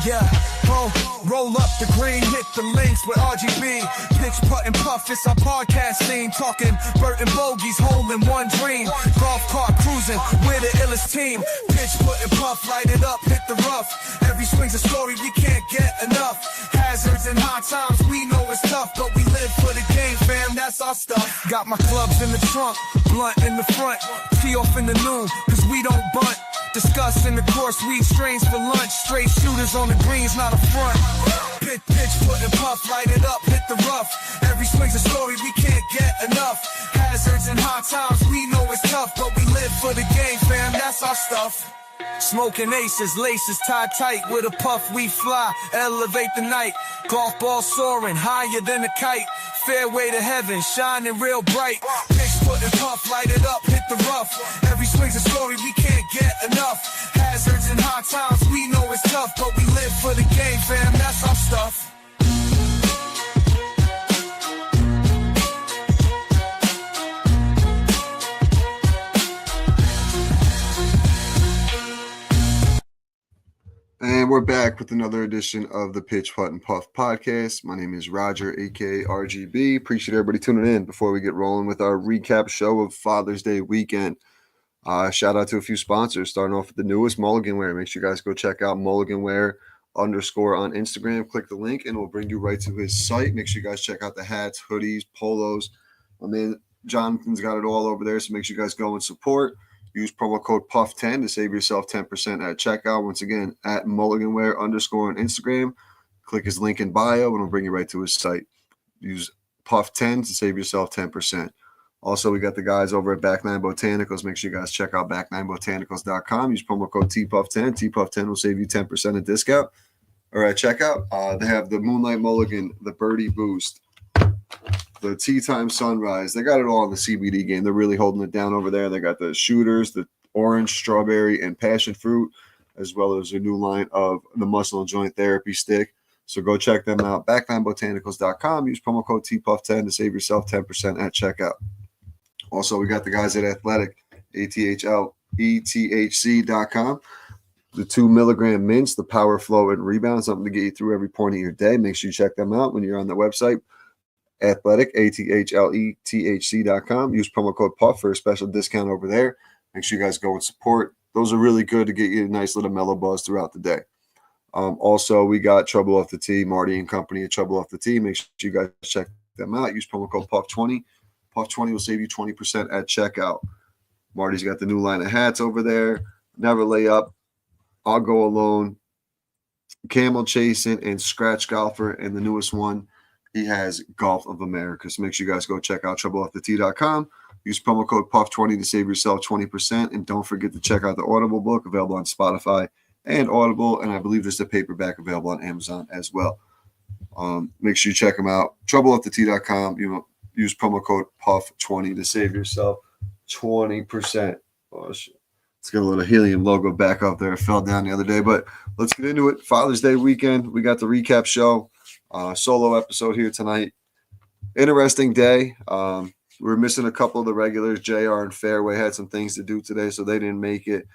Yeah, roll up the green, hit the links with RGB. Pitch, putt, and puff, it's our podcast scene. Talking Burton bogeys, hole in one dream. Golf cart cruising, we're the illest team. Pitch, putt, and puff, light it up, hit the rough. Every swing's a story, we can't get enough. Hazards and hard times, we know it's tough, but we live for the game, fam, that's our stuff. Got my clubs in the trunk, blunt in the front. Tee off in the noon, cause we don't bunt. Discuss in the course, weed strains for lunch. Straight shooters on the greens, not a front. Pitch, put and puff, light it up, hit the rough. Every swing's a story, we can't get enough. Hazards and hard times, we know it's tough, but we live for the game, fam, that's our stuff. Smoking aces, laces tied tight. With a puff we fly, elevate the night. Golf ball soaring, higher than a kite. Fairway to heaven, shining real bright. Pitch, put and puff, light it up, hit the rough. Every swing's a story, we can't get enough. Hazards and hard times, we know it's tough, but we live for the game, fam, that's our stuff. And we're back with another edition of the Pitch, Putt, and Puff podcast. My name is Roger, aka RGB. Appreciate everybody tuning in. Before we get rolling with our recap show of Father's Day weekend, shout out to a few sponsors, starting off with the newest, Mulligan Wear. Make sure you guys go check out Mulligan Wear _ on Instagram. Click the link and it'll bring you right to his site. Make sure you guys check out the hats, hoodies, polos. My man Jonathan's got it all over there, so make sure you guys go and support. Use promo code PUFF10 to save yourself 10% at checkout. Once again, at MulliganWear _ on Instagram. Click his link in bio and it'll bring you right to his site. Use PUFF10 to save yourself 10%. Also, we got the guys over at Back Nine Botanicals. Make sure you guys check out back9botanicals.com. Use promo code TPUFF10. TPUFF10 will save you 10% of discount or at checkout. They have the Moonlight Mulligan, the Birdie Boost, the Tea Time Sunrise. They got it all in the CBD game. They're really holding it down over there. They got the shooters, the orange, strawberry, and passion fruit, as well as a new line of the muscle and joint therapy stick. So go check them out. Back9botanicals.com. Use promo code TPUFF10 to save yourself 10% at checkout. Also, we got the guys at Athletic, ATHLETHC.com. The 2 milligram mints, the power flow and rebound, something to get you through every point of your day. Make sure you check them out when you're on the website. Athletic, ATHLETHC.com. Use promo code PUFF for a special discount over there. Make sure you guys go and support. Those are really good to get you a nice little mellow buzz throughout the day. Also, we got Trouble Off the Tee, Marty and Company at Trouble Off the Tee. Make sure you guys check them out. Use promo code PUFF20. PUFF20 will save you 20% at checkout. Marty's got the new line of hats over there. Never Lay Up, I'll Go Alone, Camel Chasing, and Scratch Golfer. And the newest one, he has Golf of America. So make sure you guys go check out TroubleOffTheTee.com. Use promo code PUFF20 to save yourself 20%. And don't forget to check out the Audible book available on Spotify and Audible. And I believe there's a paperback available on Amazon as well. Make sure you check them out. TroubleOffTheTee.com. Use promo code PUFF20 to save yourself 20%. Oh, shit. Let's get a little helium logo back up there. It fell down the other day. But let's get into it. Father's Day weekend. We got the recap show. Solo episode here tonight. Interesting day. We're missing a couple of the regulars. JR and Fairway had some things to do today, so they didn't make it.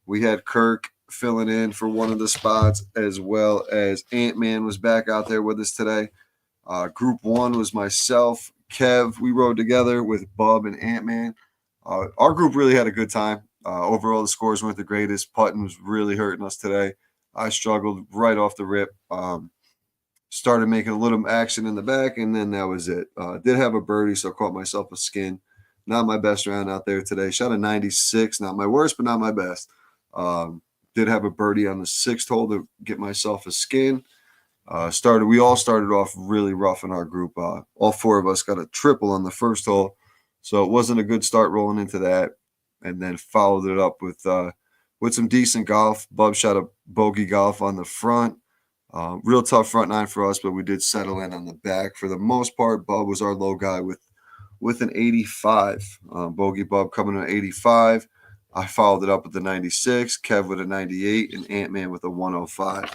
We had Kirk filling in for one of the spots, as well as Ant-Man was back out there with us today. Group 1 was myself, Kev. We rode together with Bub and Ant-Man. Our group really had a good time. Overall, the scores weren't the greatest. Putting was really hurting us today. I struggled right off the rip. Started making a little action in the back, and then that was it. Did have a birdie, so I caught myself a skin. Not my best round out there today. Shot a 96. Not my worst, but not my best. Did have a birdie on the 6th hole to get myself a skin. We all started off really rough in our group. All 4 of us got a triple on the 1st hole, so it wasn't a good start rolling into that. And then followed it up with some decent golf. Bub shot a bogey golf on the front. Real tough front 9 for us, but we did settle in on the back. For the most part, Bub was our low guy with an 85. Bogey Bub coming in at 85. I followed it up with the 96, Kev with a 98, and Ant-Man with a 105.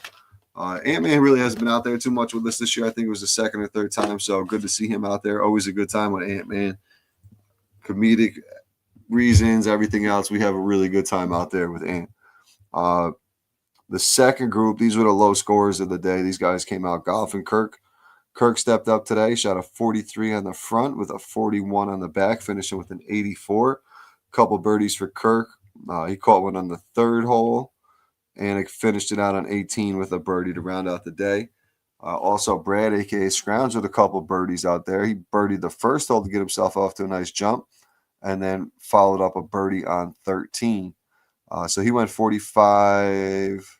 Ant-Man really hasn't been out there too much with us this year. I think it was the 2nd or 3rd time, so good to see him out there. Always a good time with Ant-Man. comedic reasons, everything else. We have a really good time out there with Ant. The second group, these were the low scores of the day. These guys came out golfing. Kirk stepped up today, shot a 43 on the front with a 41 on the back, finishing with an 84. Couple birdies for Kirk. He caught one on the third hole, and it finished it out on 18 with a birdie to round out the day. Also, Brad, a.k.a. Scrounge, with a couple birdies out there. He birdied the first hole to get himself off to a nice jump, and then followed up a birdie on 13. So he went 45,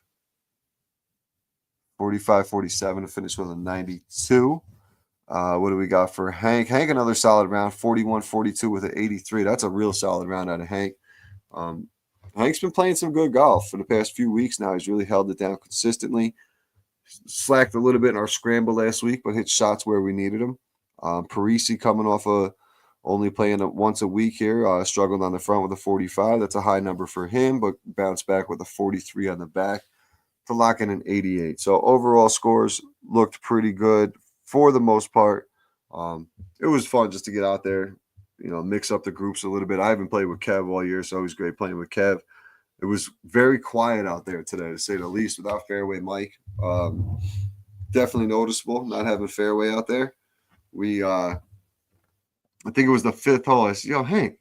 47 to finish with a 92. What do we got for Hank? Hank, another solid round, 41, 42 with an 83. That's a real solid round out of Hank. Hank's been playing some good golf for the past few weeks now. He's really held it down consistently. Slacked a little bit in our scramble last week, but hit shots where we needed him. Parisi coming off only playing once a week here, struggled on the front with a 45. That's a high number for him, but bounced back with a 43 on the back to lock in an 88. So overall scores looked pretty good for the most part. It was fun just to get out there, mix up the groups a little bit. I haven't played with Kev all year, so it was great playing with Kev. It was very quiet out there today, to say the least, without Fairway Mike. Definitely noticeable not having Fairway out there. I think it was the fifth hole. I said, "Yo, Hank,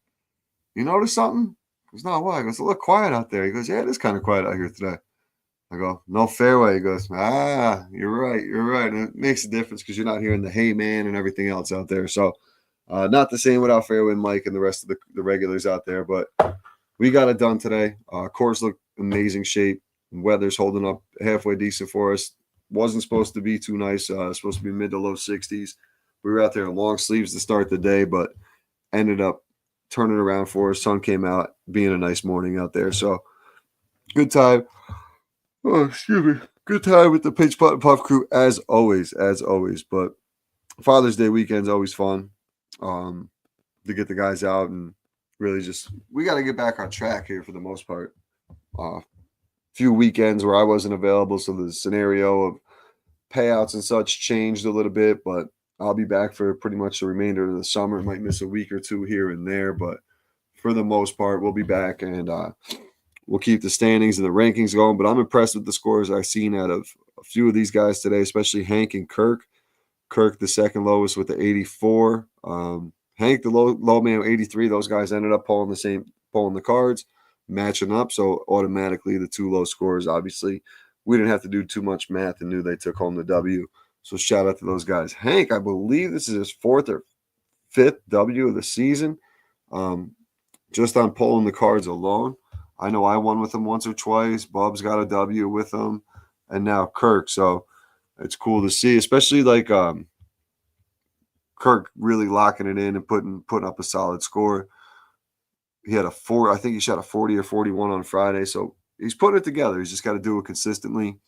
you notice something?" He goes, "No, what?" I go, "It's a little quiet out there." He goes, "Yeah, it is kind of quiet out here today." I go, "No Fairway." He goes, "You're right. And it makes a difference because you're not hearing the hey man and everything else out there." So not the same without Fairway Mike and the rest of the regulars out there, but we got it done today. Course looked amazing shape. Weather's holding up halfway decent for us. Wasn't supposed to be too nice. Supposed to be mid to low 60s. We were out there in long sleeves to start the day, but ended up turning around for us. Sun came out, being a nice morning out there. So good time. Oh, excuse me. Good time with the Pitch Putt and Puff crew as always. But Father's Day weekend's always fun to get the guys out and really we got to get back on track here for the most part. Few weekends where I wasn't available, so the scenario of payouts and such changed a little bit, but I'll be back for pretty much the remainder of the summer. Might miss a week or two here and there, but for the most part, we'll be back, and we'll keep the standings and the rankings going. But I'm impressed with the scores I've seen out of a few of these guys today, especially Hank and Kirk. Kirk, the second lowest with the 84. Hank, the low man, 83. Those guys ended up pulling the cards, matching up. So automatically the two low scores, obviously, we didn't have to do too much math and knew they took home the W. So shout out to those guys. Hank, I believe this is his fourth or fifth W of the season. Just on pulling the cards alone. I know I won with him once or twice. Bub's got a W with him. And now Kirk. So it's cool to see, especially like Kirk really locking it in and putting up a solid score. He had I think he shot a 40 or 41 on Friday. So he's putting it together. He's just got to do it consistently.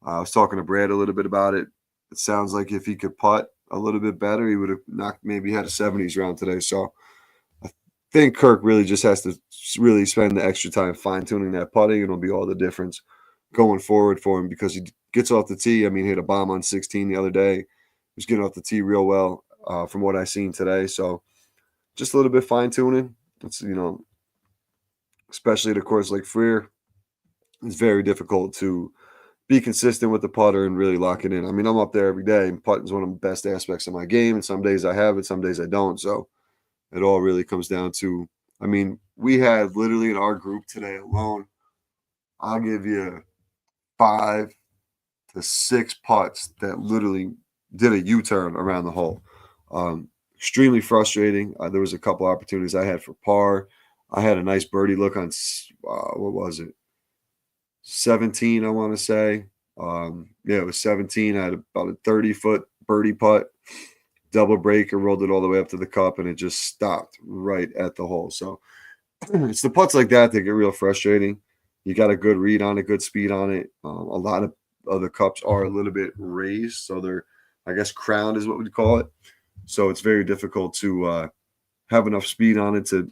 I was talking to Brad a little bit about it. It sounds like if he could putt a little bit better, he would have maybe had a 70s round today. So I think Kirk really just has to really spend the extra time fine-tuning that putting, and it'll be all the difference going forward for him because he gets off the tee. I mean, he hit a bomb on 16 the other day. He was getting off the tee real well from what I've seen today. So just a little bit fine-tuning. It's, especially at a course like Freer, it's very difficult to be consistent with the putter and really lock it in. I mean, I'm up there every day, and putting is one of the best aspects of my game, and some days I have it, some days I don't. So it all really comes down to, I mean, we had literally in our group today alone, I'll give you 5 to 6 putts that literally did a U-turn around the hole. Extremely frustrating. There was a couple opportunities I had for par. I had a nice birdie look on, what was it? 17, I want to say. It was 17. I had about a 30-foot birdie putt, double breaker, rolled it all the way up to the cup, and it just stopped right at the hole. So it's the putts like that get real frustrating. You got a good read on it, good speed on it. A lot of other cups are a little bit raised, so they're, I guess, crowned is what we'd call it. So it's very difficult to have enough speed on it to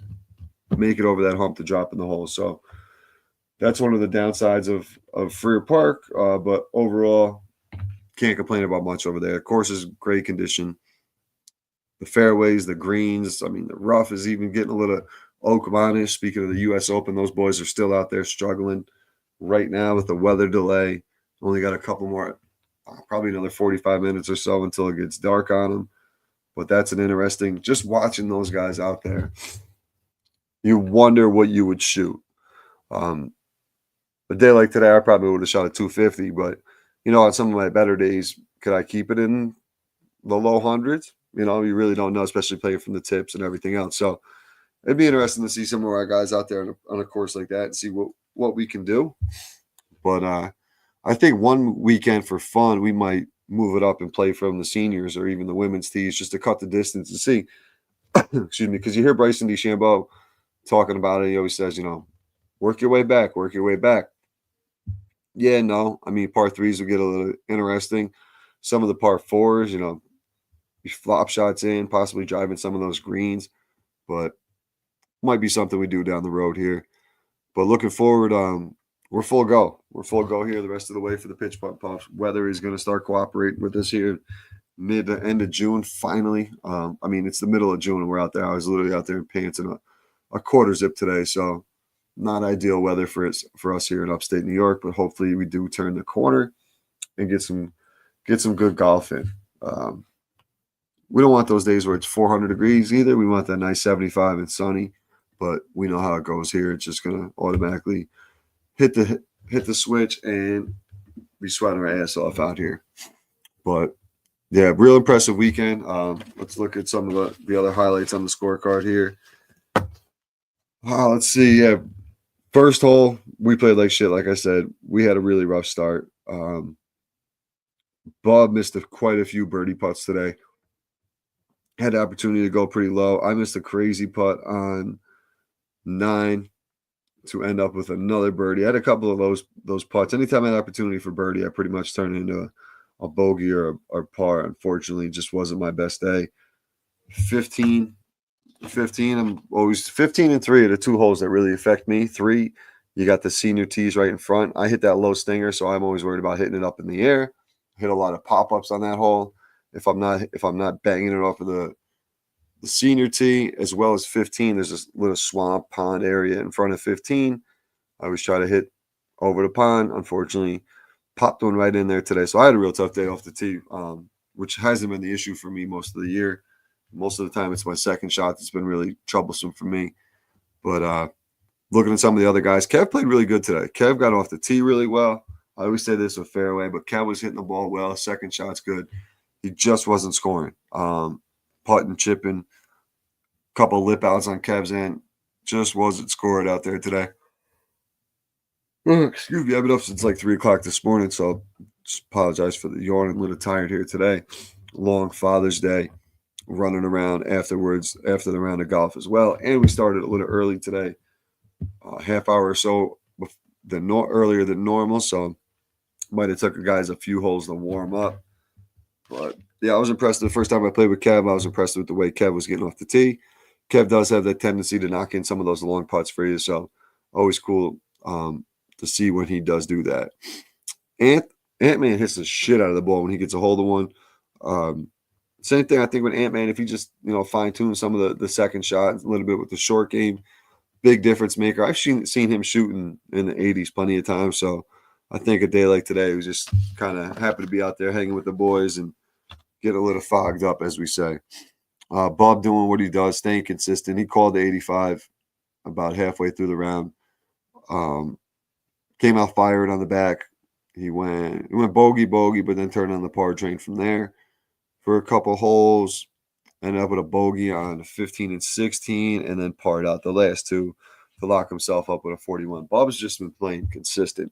make it over that hump to drop in the hole. So that's one of the downsides of Freer Park, but overall, can't complain about much over there. The course is great condition. the fairways, the greens. I mean, the rough is even getting a little Oakmonish. Speaking of the U.S. Open, those boys are still out there struggling right now with the weather delay. Only got a couple more, probably another 45 minutes or so until it gets dark on them. But that's an interesting, just watching those guys out there. You wonder what you would shoot. A day like today, I probably would have shot a 250, but on some of my better days, could I keep it in the low hundreds? You really don't know, especially playing from the tips and everything else. So it'd be interesting to see some of our guys out there on a course like that and see what we can do. But I think one weekend for fun, we might move it up and play from the seniors or even the women's tees just to cut the distance and see. Excuse me, because you hear Bryson DeChambeau talking about it. He always says, work your way back, work your way back. Yeah, no. I mean, par threes will get a little interesting. Some of the par fours, you flop shots in, possibly driving some of those greens, but might be something we do down the road here. But looking forward, we're full go. We're full go here the rest of the way for the pitch putt puffs. Weather is going to start cooperating with us here mid to end of June, finally. I mean, it's the middle of June and we're out there. I was literally out there in pants and a quarter zip today, so not ideal weather for us here in upstate New York, but hopefully we do turn the corner and get some good golf in. We don't want those days where it's 400 degrees either. We want that nice 75 and sunny, but we know how it goes here. It's just going to automatically hit the switch and be sweating our ass off out here. But yeah, real impressive weekend. Let's look at some of the other highlights on the scorecard here. Let's see. Yeah, first hole, we played like shit. Like I said, we had a really rough start. Bob missed quite a few birdie putts today. Had the opportunity to go pretty low. I missed a crazy putt on 9 to end up with another birdie. I had a couple of those putts. Anytime I had opportunity for birdie, I pretty much turned it into a bogey or par. Unfortunately, it just wasn't my best day. 15, I'm always 15 and 3 are the two holes that really affect me. 3, you got the senior tees right in front. I hit that low stinger, so I'm always worried about hitting it up in the air. Hit a lot of pop-ups on that hole. If I'm not banging it off of the senior tee, as well as 15, there's this little swamp pond area in front of 15. I always try to hit over the pond. Unfortunately, popped one right in there today. So I had a real tough day off the tee, which hasn't been the issue for me most of the year. Most of the time, it's my second shot that's been really troublesome for me. But looking at some of the other guys, Kev played really good today. Kev got off the tee really well. I always say this with fairway, but Kev was hitting the ball well. Second shot's good. He just wasn't scoring. Putting, chipping, couple lip outs on Kev's end. Just wasn't scored out there today. Excuse me. I've been up since like 3 o'clock this morning, so just apologize for the yawn. I'm a little tired here today. Long Father's Day. Running around afterwards after the round of golf as well. And we started a little early today. Half hour or so earlier than normal, so might have took the guys a few holes to warm up. But yeah, I was impressed. The first time I played with Kev, I was impressed with the way Kev was getting off the tee. Kev does have that tendency to knock in some of those long putts for you, so always cool to see when he does do that. Ant-Man hits the shit out of the ball when he gets a hold of one. Same thing, I think, with Ant-Man. If he just fine-tune some of the second shot a little bit with the short game, big difference maker. I've seen him shooting in the 80s plenty of times, so I think a day like today was just kind of happy to be out there hanging with the boys and get a little fogged up, as we say. Bob doing what he does, staying consistent. He called the 85 about halfway through the round. Came out firing on the back. He went bogey, but then turned on the par train from there for a couple holes. Ended up with a bogey on 15 and 16, and then parred out the last 2 to lock himself up with a 41. Bob's just been playing consistent.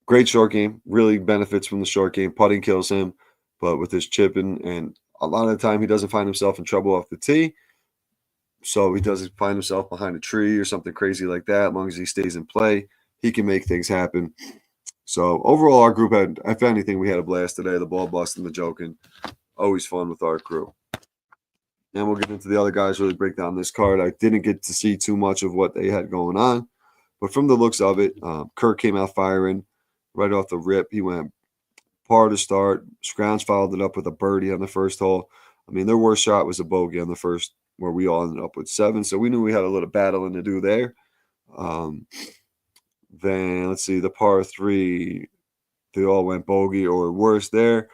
Great short game. Really benefits from the short game. Putting kills him, but with his chipping, and a lot of the time he doesn't find himself in trouble off the tee. So he doesn't find himself behind a tree or something crazy like that. As long as he stays in play, he can make things happen. So overall, our group had, if anything, we had a blast today. The ball busting, the joking. Always fun with our crew. And we'll get into the other guys, really break down this card. I didn't get to see too much of what they had going on, but from the looks of it, Kirk came out firing right off the rip. He went par to start. Scrounge followed it up with a birdie on the first hole. I mean, their worst shot was a bogey on the first, where we all ended up with 7. So we knew we had a little battling to do there. Then let's see, the par 3, they all went bogey or worse there.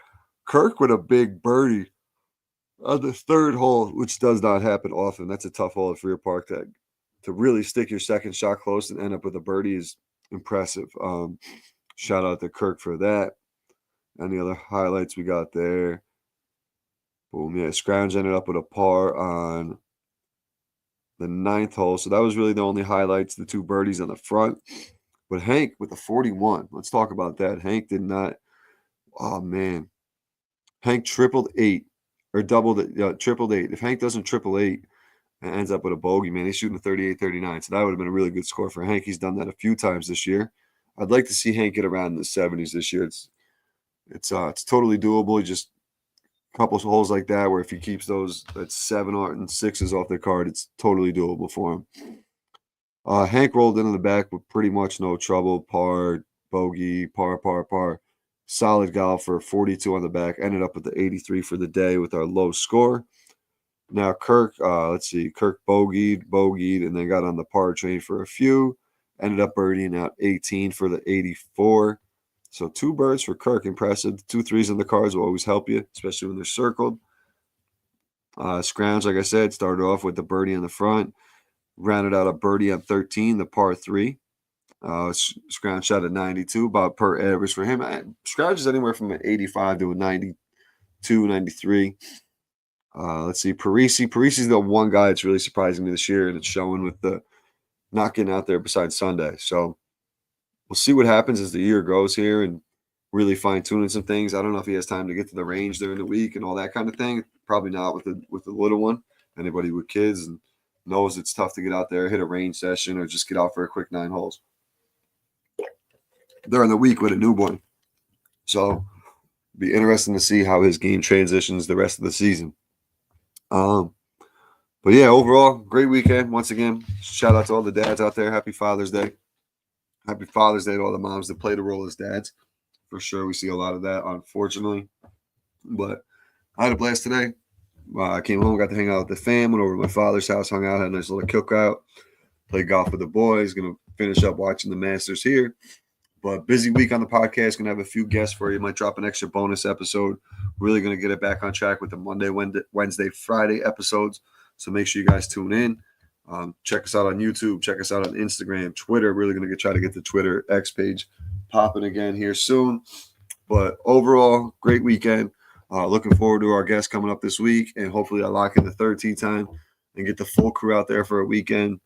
Kirk with a big birdie on the third hole, which does not happen often. That's a tough hole at Freer Park. To really stick your second shot close and end up with a birdie is impressive. Shout out to Kirk for that. Any other highlights we got there? Boom, yeah, Scrounge ended up with a par on the 9th hole. So that was really the only highlights, the 2 birdies on the front. But Hank with the 41. Let's talk about that. Hank did not. Oh, man. Hank tripled 8 or doubled it, tripled 8. If Hank doesn't triple 8 and ends up with a bogey, man, he's shooting a 38-39. So that would have been a really good score for Hank. He's done that a few times this year. I'd like to see Hank get around in the 70s this year. It's totally doable. Just a couple of holes like that where if he keeps that 7 and 6s off the card, it's totally doable for him. Hank rolled into the back with pretty much no trouble. Par, bogey, par. Solid golfer, 42 on the back. Ended up with the 83 for the day with our low score. Now Kirk, let's see, Kirk bogeyed, and then got on the par train for a few. Ended up birdieing out 18 for the 84. So 2 birds for Kirk, impressive. 2 3s on the cards will always help you, especially when they're circled. Scrounge, like I said, started off with the birdie in the front. Rounded out a birdie on 13, the par 3. Scrounge shot at 92, about per average for him. Scrounge is anywhere from an 85 to a 92, 93. Let's see, Parisi. Parisi's the one guy that's really surprising me this year, and it's showing with the not getting out there besides Sunday. So we'll see what happens as the year goes here and really fine-tuning some things. I don't know if he has time to get to the range during the week and all that kind of thing. Probably not with the little one. Anybody with kids and knows it's tough to get out there, hit a range session, or just get out for a quick 9 holes during the week with a newborn. So be interesting to see how his game transitions the rest of the season. But yeah, overall, great weekend. Once again, shout out to all the dads out there. Happy Father's Day. Happy Father's Day to all the moms that play the role as dads. For sure, we see a lot of that, unfortunately. But I had a blast today. I came home, got to hang out with the fam, went over to my father's house, hung out, had a nice little cookout, played golf with the boys, going to finish up watching the Masters here. But busy week on the podcast, going to have a few guests for you. Might drop an extra bonus episode. Really going to get it back on track with the Monday, Wednesday, Friday episodes. So make sure you guys tune in. Check us out on YouTube. Check us out on Instagram, Twitter. Really going to try to get the Twitter X page popping again here soon. But overall, great weekend. Looking forward to our guests coming up this week, and hopefully I lock in the third tee time and get the full crew out there for a weekend.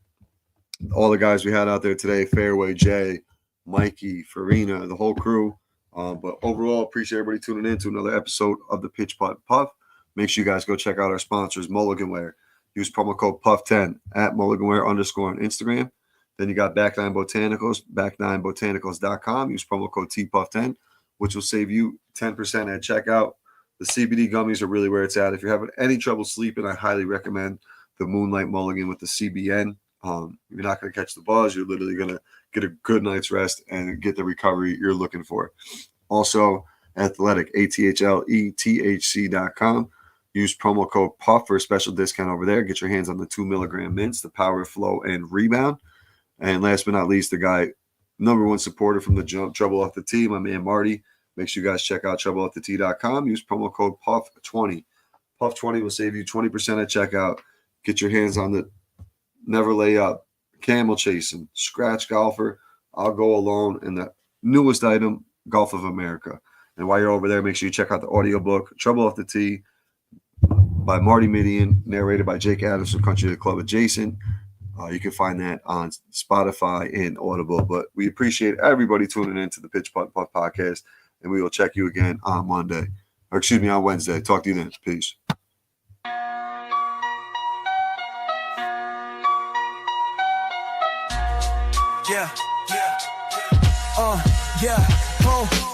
All the guys we had out there today, Fairway, Jay, Mikey, Farina, the whole crew. But overall, appreciate everybody tuning in to another episode of the Pitch Putt Puff. Make sure you guys go check out our sponsors, Mulliganware. Use promo code PUFF10 at Mulliganware _ on Instagram. Then you got Back Nine Botanicals, back9botanicals.com. Use promo code TPUFF10, which will save you 10% at checkout. The CBD gummies are really where it's at. If you're having any trouble sleeping, I highly recommend the Moonlight Mulligan with the CBN. You're not going to catch the buzz. You're literally going to get a good night's rest and get the recovery you're looking for. Also, Athletic, ATHLETHC.com. Use promo code PUFF for a special discount over there. Get your hands on the 2 milligram mints, the power, flow, and rebound. And last but not least, the guy, #1 supporter from the jump, Trouble Off the Tee, my man Marty. Make sure you guys check out TroubleOffTheTee.com. Use promo code PUFF20. PUFF20 will save you 20% at checkout. Get your hands on the Never Lay Up, Camel Chasing, Scratch Golfer, I'll Go Alone, and the newest item, Golf of America. And while you're over there, make sure you check out the audiobook, Trouble Off the Tee, by Marty Midian, narrated by Jake Adams from Country Club Adjacent. You can find that on Spotify and Audible. But we appreciate everybody tuning in to the Pitch Putt Puff podcast, and we will check you again on Monday. Or excuse me, on Wednesday. Talk to you then. Peace. Yeah.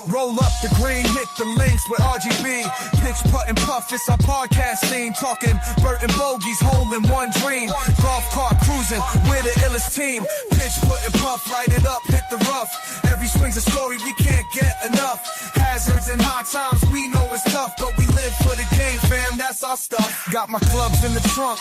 Roll up the green, hit the links with RGB. Pitch, putt, and puff, it's our podcast scene. Talking Burton Bogies, hole in one dream. Golf cart cruising, we're the illest team. Pitch, putt, and puff, light it up, hit the rough. Every swing's a story, we can't get enough. Hazards and hard times, we know it's tough, but we live for the game, fam, that's our stuff. Got my clubs in the trunk,